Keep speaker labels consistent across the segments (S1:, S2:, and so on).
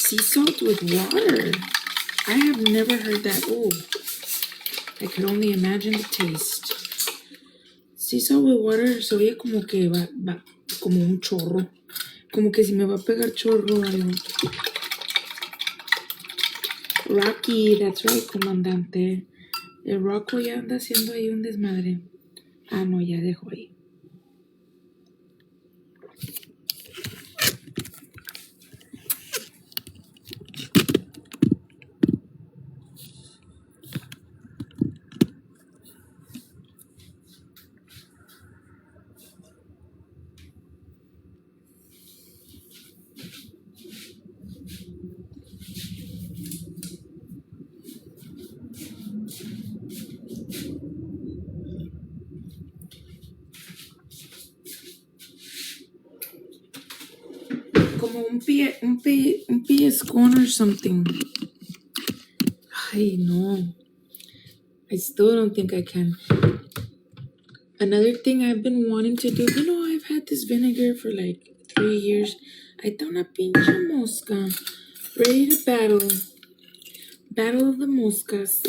S1: Sea salt with water. I have never heard that. Oh, I could only imagine the taste. Sea salt with water se oye como que va como un chorro. Como que si me va a pegar chorro algo. Rocky, that's right, comandante. El Rocco ya anda haciendo ahí un desmadre. Ah, no, ya dejó ahí. Como un pellizcón or something. Ay, no. I still don't think I can. Another thing I've been wanting to do, I've had this vinegar for like 3 years. Ahí está una pinche mosca. Ready to battle. Battle of the moscas.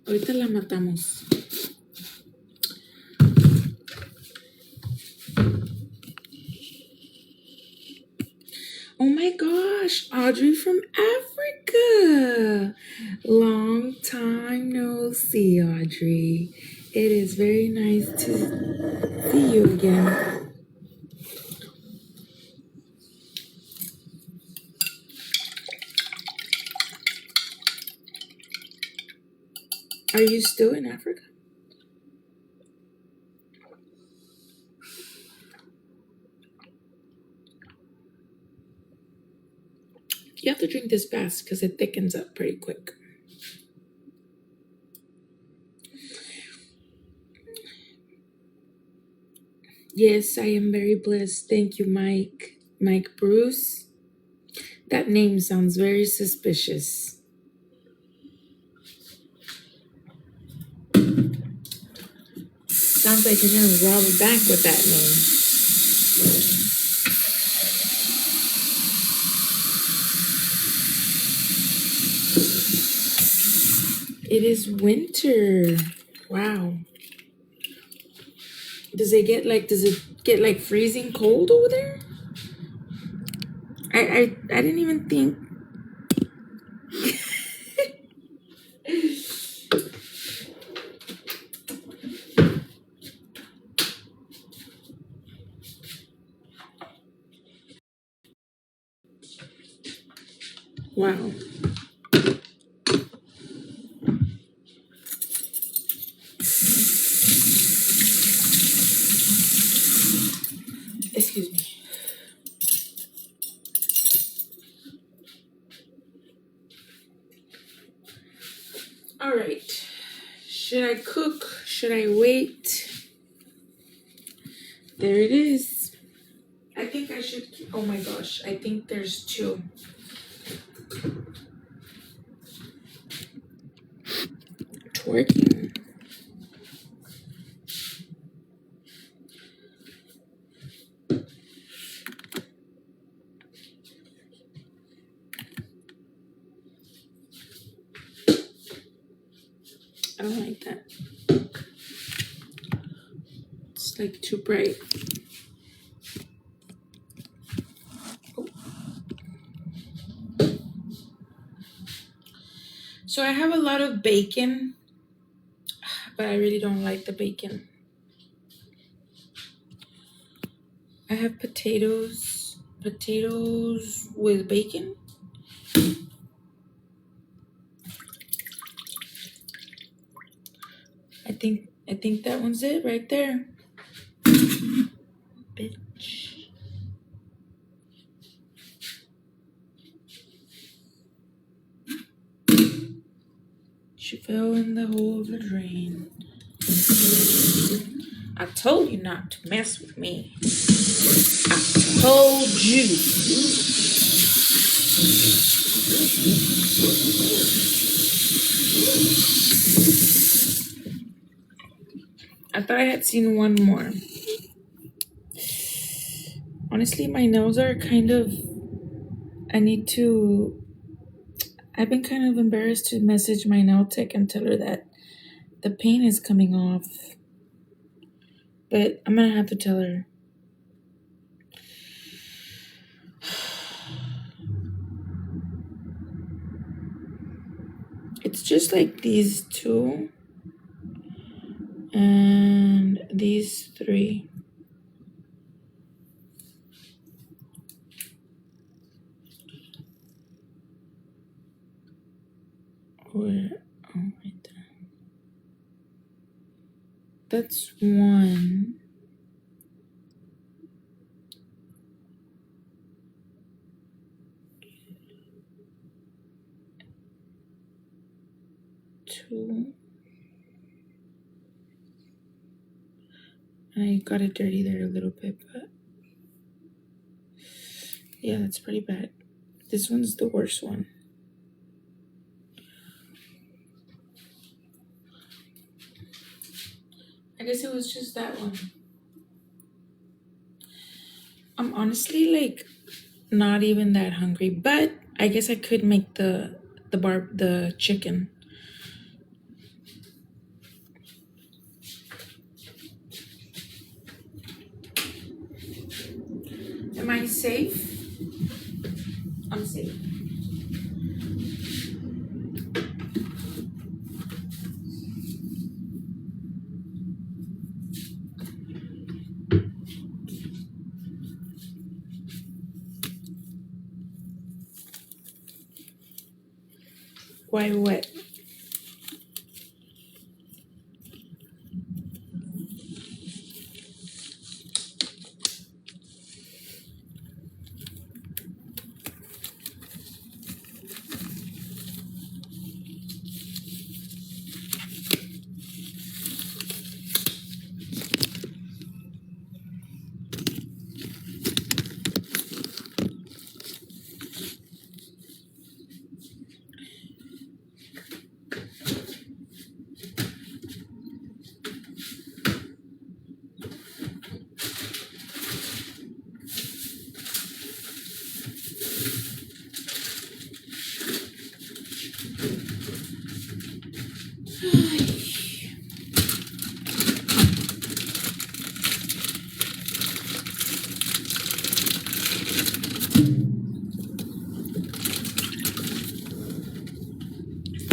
S1: Ahorita la matamos. Oh my gosh, Audrey from Africa. Long time no see, Audrey. It is very nice to see you again. Are you still in Africa? You have to drink this fast because it thickens up pretty quick. Yes, I am very blessed. Thank you, Mike. Mike Bruce. That name sounds very suspicious. Sounds like you're going to rob a bank with that name. It is winter. Wow. Does it get like freezing cold over there? I didn't even think. Wow. Excuse me. All right. Should I cook? Should I wait? There it is. I think I should. Oh my gosh. I think there's 2. Twerking. I don't like that. It's like too bright. Oh. So I have a lot of bacon, but I really don't like the bacon. I have potatoes with bacon. I think that one's it right there. Bitch. She fell in the hole of the drain. I told you not to mess with me. I told you. I thought I had seen one more. Honestly, my nails are kind of... I need to I've been kind of embarrassed to message my nail tech and tell her that the paint is coming off. But I'm gonna have to tell her. It's just like these two and these three. Where? Oh, right there. That's one. Two. I got it dirty there a little bit, but yeah, that's pretty bad. This one's the worst one. I guess it was just that one. I'm honestly like not even that hungry, but I guess I could make the chicken. Am I safe? I'm safe. Why what?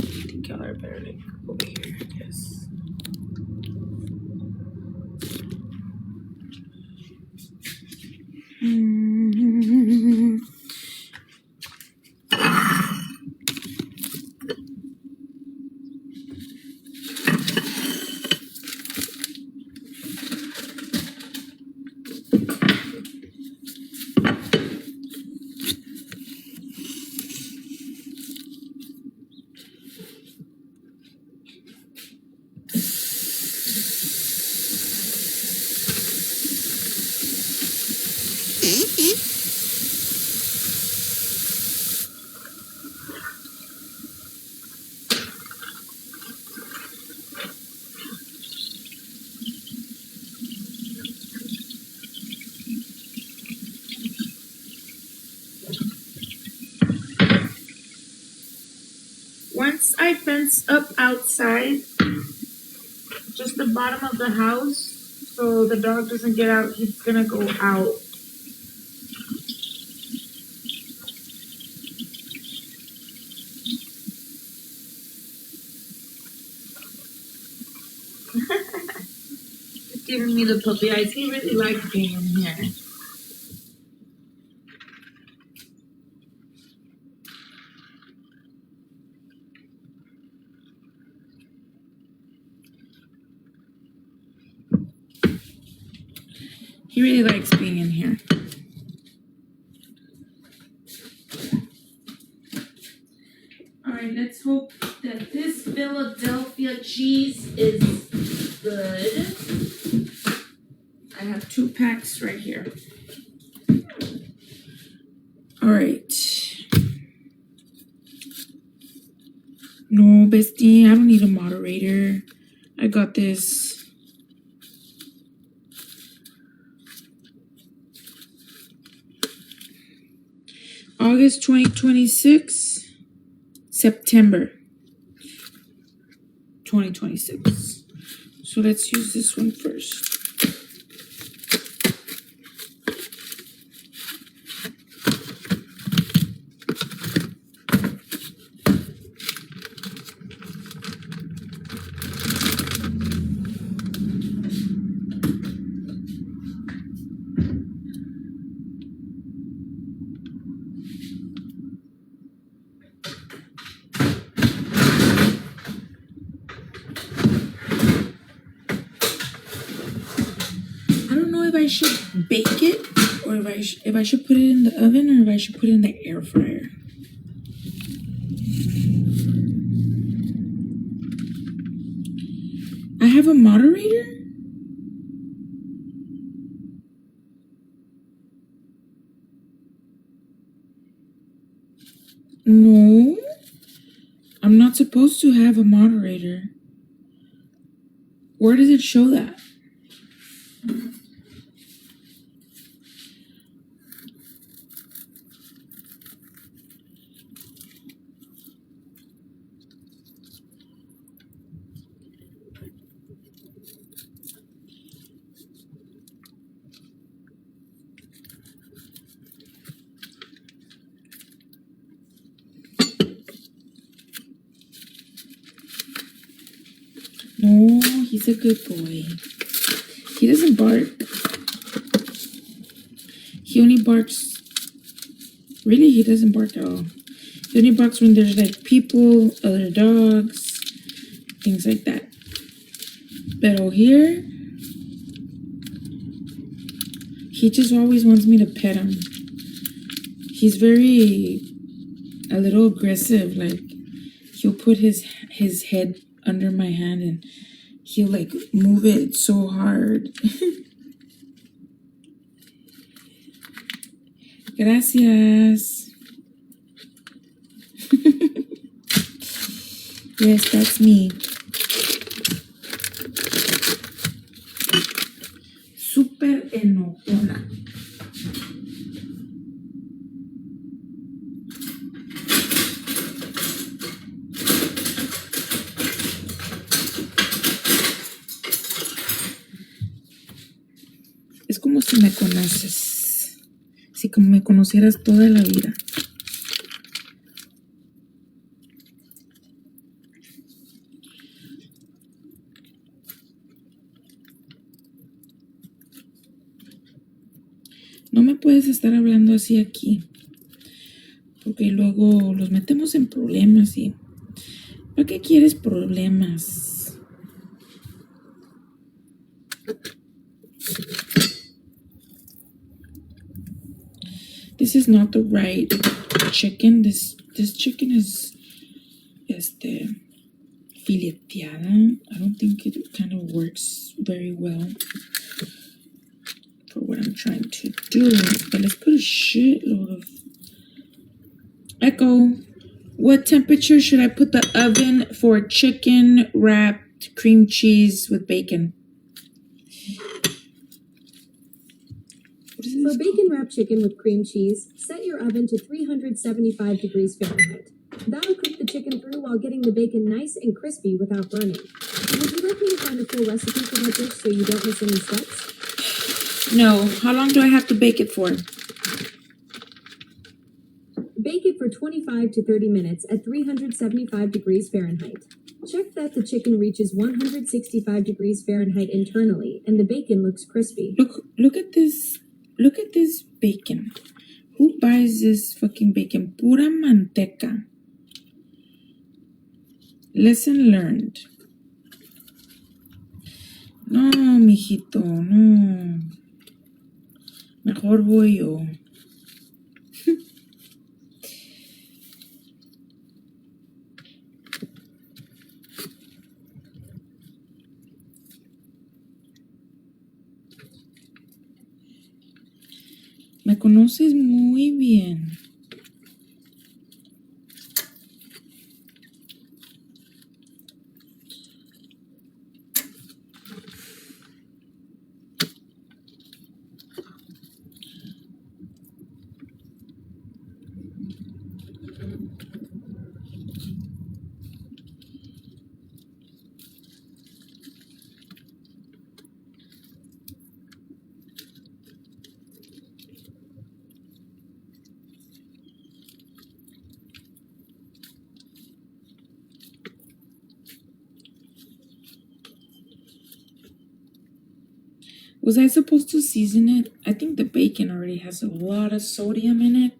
S1: I think y'all are better like over here, I guess. Once I fence up outside, just the bottom of the house, so the dog doesn't get out, he's gonna go out. He's giving me the puppy eyes. He really likes being in here. He really likes being in here. All right, let's hope that this Philadelphia cheese is good. I have 2 packs right here. All right. No, bestie, I don't need a moderator. I got this. August 2026, September 2026. So let's use this one first. I don't know if I should bake it or if I should put it in the oven or if I should put it in the air fryer. I have a moderator? No. I'm not supposed to have a moderator. Where does it show that? No, he's a good boy. He doesn't bark. He only barks. Really, he doesn't bark at all. He only barks when there's like people, other dogs, things like that. But here, he just always wants me to pet him. He's a little aggressive. Like, he'll put his head under my hand and he'll like move it so hard. Gracias. Yes, that's me. Súper enojona. Es como si me conoces. Si como me conocieras toda la vida. No me puedes estar hablando así aquí. Porque luego los metemos en problemas y... ¿Para qué quieres problemas? This is not the right chicken. This chicken is fileteada. I don't think it kind of works very well for what I'm trying to do. But let's put a shitload of... Echo, what temperature should I put the oven for chicken wrapped cream cheese with bacon?
S2: For bacon wrapped chicken with cream cheese, set your oven to 375 degrees Fahrenheit. That'll cook the chicken through while getting the bacon nice and crispy without burning. Would you like me to find a full recipe for that dish so you don't miss any steps?
S1: No. How long do I have to bake it for?
S2: Bake it for 25 to 30 minutes at 375 degrees Fahrenheit. Check that the chicken reaches 165 degrees Fahrenheit internally and the bacon looks crispy.
S1: Look at this. Look at this bacon. Who buys this fucking bacon? Pura manteca. Lesson learned. No, mijito, no. Mejor voy yo. Me conoces muy bien. Was I supposed to season it? I think the bacon already has a lot of sodium in it.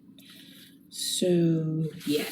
S1: So, yeah.